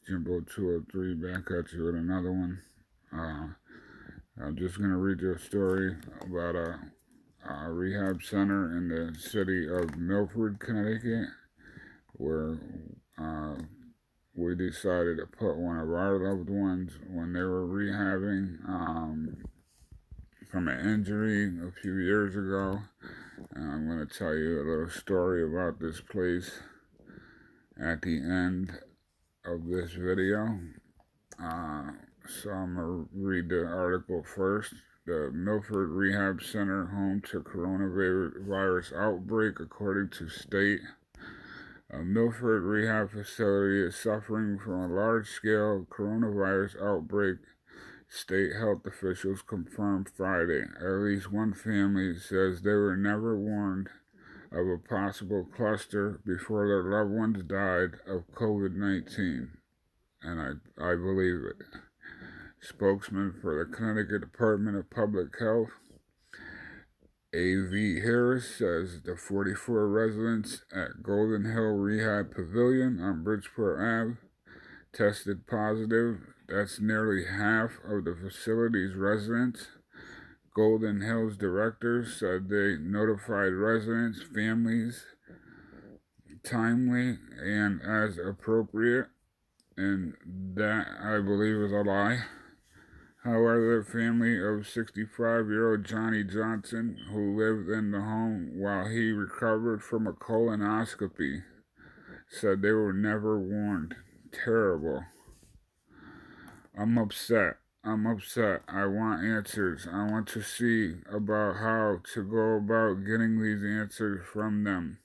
Jimbo 203 back at you with another one. Uh, I'm just going to read you a story about a rehab center in the city of Milford, Connecticut, where uh, we decided to put one of our loved ones when they were rehabbing from an injury a few years ago. And I'm going to tell you a little story about this place at the end of this video. Uh, so I'm going to read the article first. The Milford Rehab Center home to coronavirus outbreak, according to state. A Milford Rehab facility is suffering from a large-scale coronavirus outbreak, state health officials confirmed Friday. At least one family says they were never warned of a possible cluster before their loved ones died of COVID-19. And I believe it. Spokesman for the Connecticut Department of Public Health, A.V. Harris, says the 44 residents at Golden Hill Rehab Pavilion on Bridgeport Ave tested positive. That's nearly half of the facility's residents. Golden Hill's directors said they notified residents' families timely and as appropriate, and that, I believe, is a lie. However, the family of 65-year-old Johnny Johnson, who lived in the home while he recovered from a colonoscopy, said they were never warned. Terrible. I'm upset. I want answers. I want to see about how to go about getting these answers from them,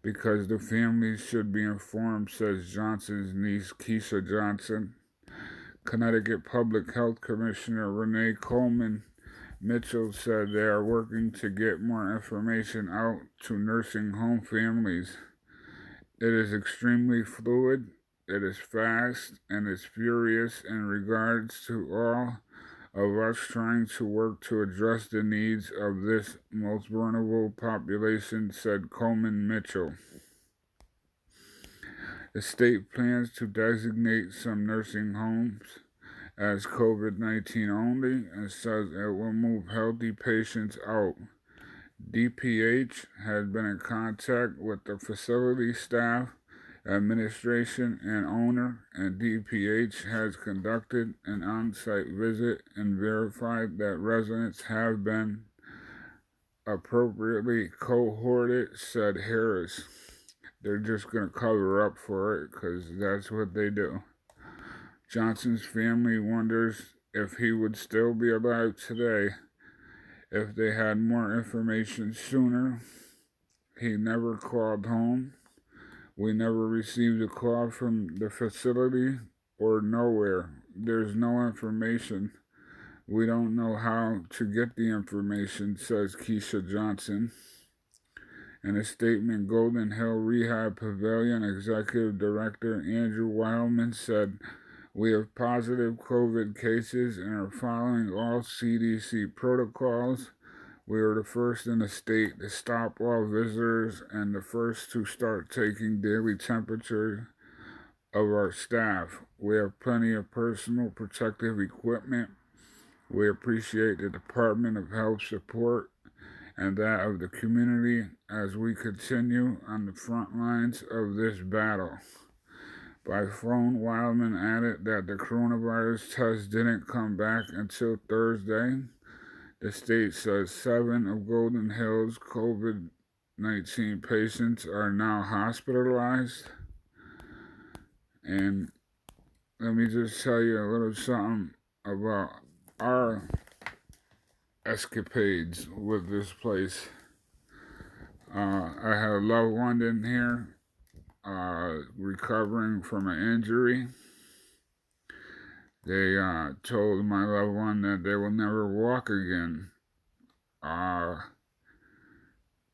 because the families should be informed, says Johnson's niece, Keisha Johnson. Connecticut Public Health Commissioner Renee Coleman Mitchell said they are working to get more information out to nursing home families. It is extremely fluid, it is fast, and it's furious in regards to all of us trying to work to address the needs of this most vulnerable population, said Coleman Mitchell. The state plans to designate some nursing homes as COVID-19 only and says it will move healthy patients out. DPH has been in contact with the facility staff, administration, and owner, and DPH has conducted an on-site visit and verified that residents have been appropriately cohorted, said Harris. They're just going to cover up for it because that's what they do. Johnson's family wonders if he would still be alive today if they had more information sooner. He never called home. We never received a call from the facility or nowhere. There's no information. We don't know how to get the information, says Keisha Johnson. In a statement, Golden Hill Rehab Pavilion Executive Director Andrew Wildman said, "We have positive COVID cases and are following all CDC protocols. We are the first in the state to stop all visitors and the first to start taking daily temperature of our staff. We have plenty of personal protective equipment. We appreciate the Department of Health support and that of the community as we continue on the front lines of this battle." By phone, Wildman added that the coronavirus test didn't come back until Thursday. The state says 7 of Golden Hill's COVID-19 patients are now hospitalized. And let me just tell you a little something about our escapades with this place. I had a loved one in here recovering from an injury. They told my loved one that they will never walk again.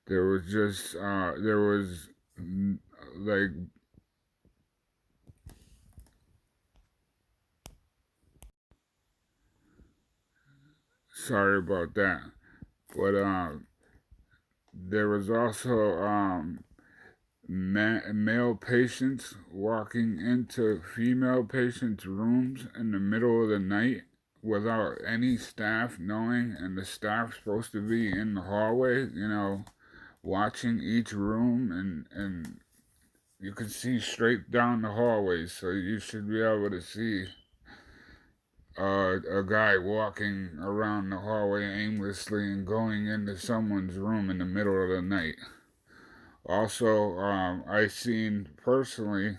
There was just, like, sorry about that. But there was also male patients walking into female patients' rooms in the middle of the night without any staff knowing, and the staff supposed to be in the hallway, watching each room, and you can see straight down the hallway, so you should be able to see a guy walking around the hallway aimlessly and going into someone's room in the middle of the night. Also, I seen personally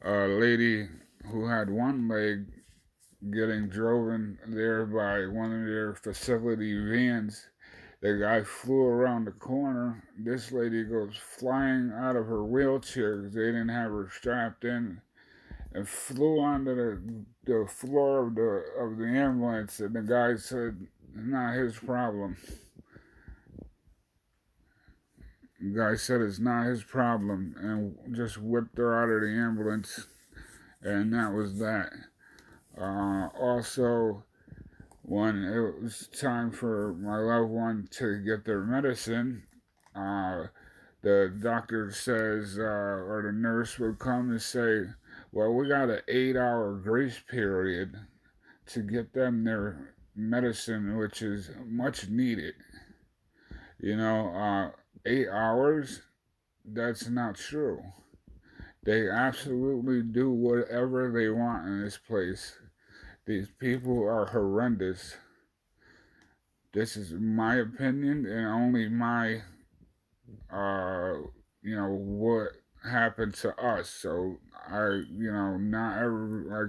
a lady who had one leg getting driven there by one of their facility vans. The guy flew around the corner. This lady goes flying out of her wheelchair because they didn't have her strapped in, and flew onto the floor of the ambulance. And the guy said, "Not his problem." The guy said it's not his problem, and just whipped her out of the ambulance, and that was that. Also, when it was time for my loved one to get their medicine, the doctor says, or the nurse would come and say, "Well, we got an 8-hour grace period to get them their medicine, which is much needed." 8 hours? That's not true. They absolutely do whatever they want in this place. These people are horrendous. This is my opinion and only my, what happened to us. So I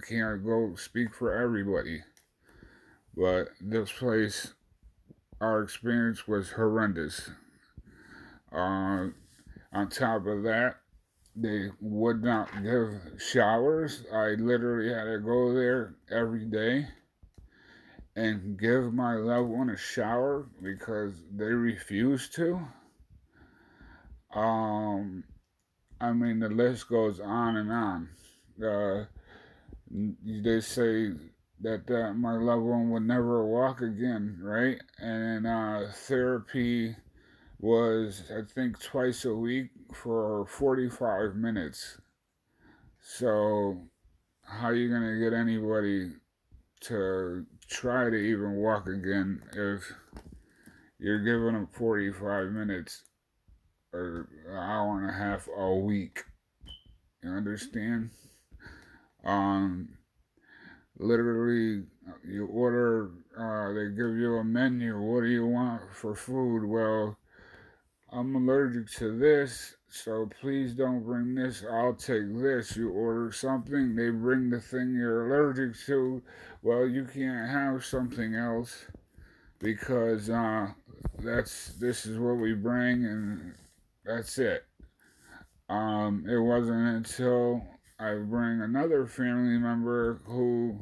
can't go speak for everybody. But this place, our experience was horrendous. On top of that, they would not give showers. I literally had to go there every day and give my loved one a shower because they refused to. The list goes on and on. They say that my loved one would never walk again, right? And therapy was, I think, twice a week for 45 minutes. So, how are you going to get anybody to try to even walk again if you're giving them 45 minutes or an hour and a half a week? You understand? Literally, you order, they give you a menu. What do you want for food? Well, I'm allergic to this, so please don't bring this. I'll take this. You order something, they bring the thing you're allergic to. Well, you can't have something else because this is what we bring, and that's it. It wasn't until I bring another family member who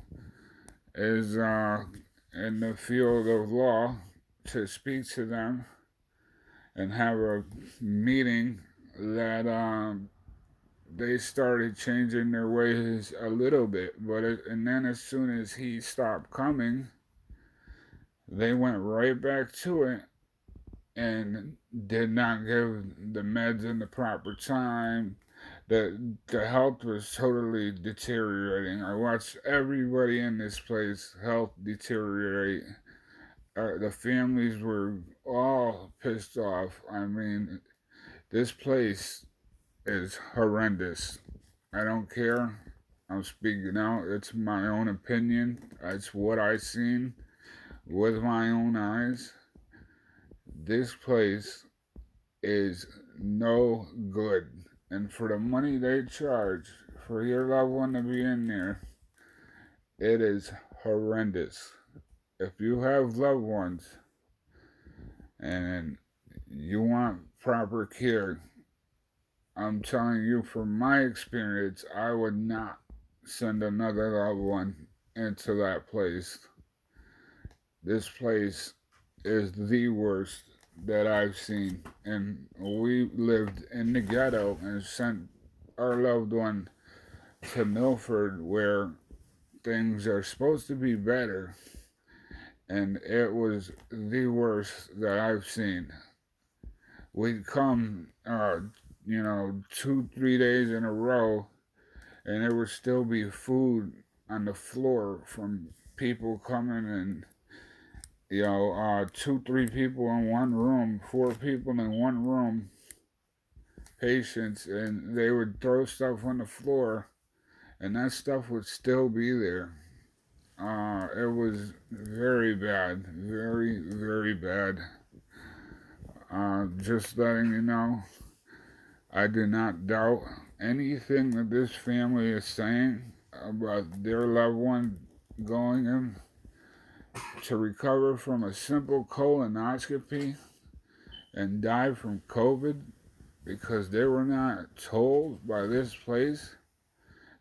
is in the field of law to speak to them and have a meeting that they started changing their ways a little bit. And then as soon as he stopped coming, they went right back to it and did not give the meds in the proper time. The health was totally deteriorating. I watched everybody in this place health deteriorate. The families were all pissed off. This place is horrendous. I don't care. I'm speaking out. It's my own opinion. It's what I seen with my own eyes. This place is no good. And for the money they charge for your loved one to be in there, it is horrendous. If you have loved ones and you want proper care, I'm telling you from my experience, I would not send another loved one into that place. This place is the worst that I've seen. And we lived in the ghetto and sent our loved one to Milford where things are supposed to be better. And it was the worst that I've seen. We'd come 2, 3 days in a row, and there would still be food on the floor from people coming and 2, 3 people in one room, 4 people in one room, patients, and they would throw stuff on the floor, and that stuff would still be there. It was very bad, very, very bad. Just letting you know, I do not doubt anything that this family is saying about their loved one going in to recover from a simple colonoscopy and die from COVID because they were not told by this place.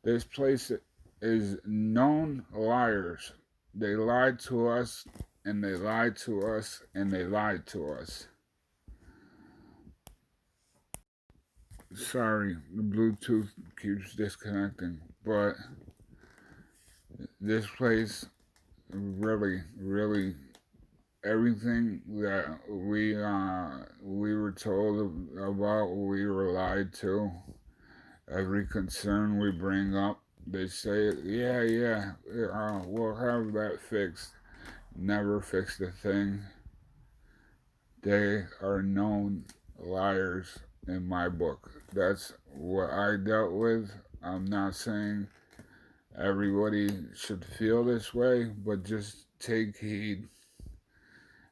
This place is known liars. They lied to us, and they lied to us, and they lied to us. Sorry, the Bluetooth keeps disconnecting, but this place really, really, everything that we were told about, we were lied to. Every concern we bring up, they say, yeah, we'll have that fixed. Never fixed a thing. They are known liars in my book. That's what I dealt with. I'm not saying everybody should feel this way, but just take heed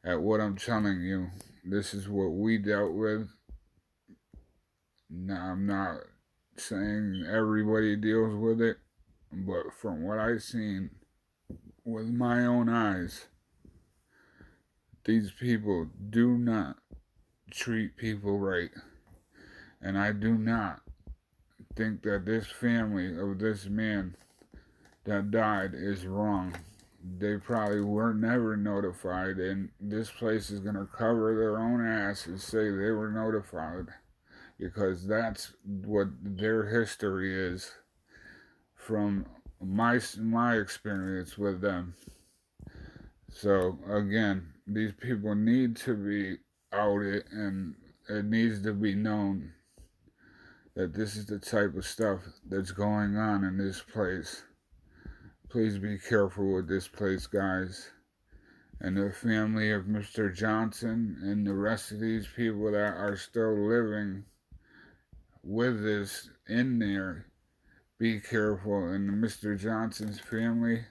at what I'm telling you. This is what we dealt with. Now, I'm not saying everybody deals with it, but from what I've seen with my own eyes, these people do not treat people right. And I do not think that this family of this man that died is wrong. They probably were never notified, and this place is going to cover their own ass and say they were notified because that's what their history is from my experience with them. So again, these people need to be outed, and it needs to be known that this is the type of stuff that's going on in this place. Please be careful with this place, guys. And the family of Mr. Johnson and the rest of these people that are still living with this in there, be careful. And Mr. Johnson's family,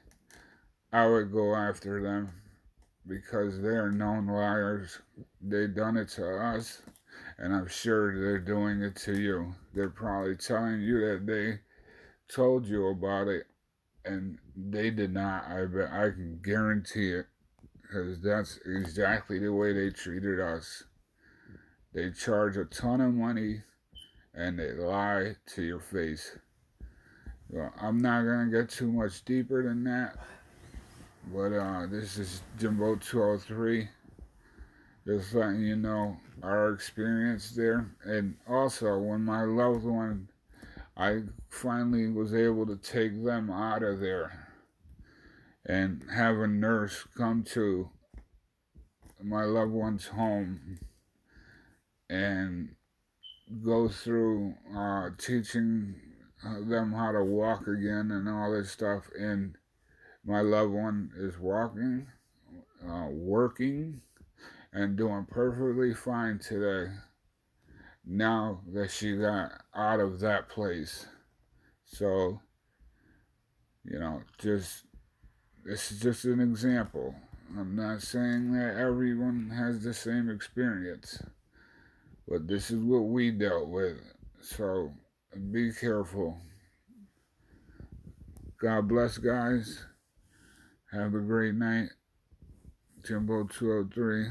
I would go after them because they're known liars. They done it to us, and I'm sure they're doing it to you. They're probably telling you that they told you about it, and they did not. I can guarantee it, because that's exactly the way they treated us. They charge a ton of money, and they lie to your face. Well, I'm not gonna get too much deeper than that, but this is Jimbo 203. Just letting you know our experience there, and also when my loved one, I finally was able to take them out of there and have a nurse come to my loved one's home and go through teaching them how to walk again and all this stuff. And my loved one is walking, working, and doing perfectly fine today now that she got out of that place. So, this is just an example. I'm not saying that everyone has the same experience, but this is what we dealt with. So, be careful. God bless, guys. Have a great night. Jimbo 203.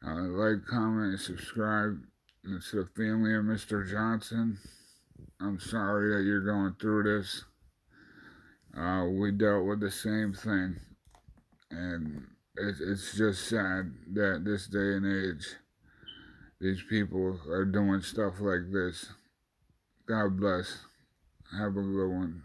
Like, comment, and subscribe. It's the family of Mr. Johnson. I'm sorry that you're going through this. We dealt with the same thing. And it's just sad that this day and age, these people are doing stuff like this. God bless. Have a good one.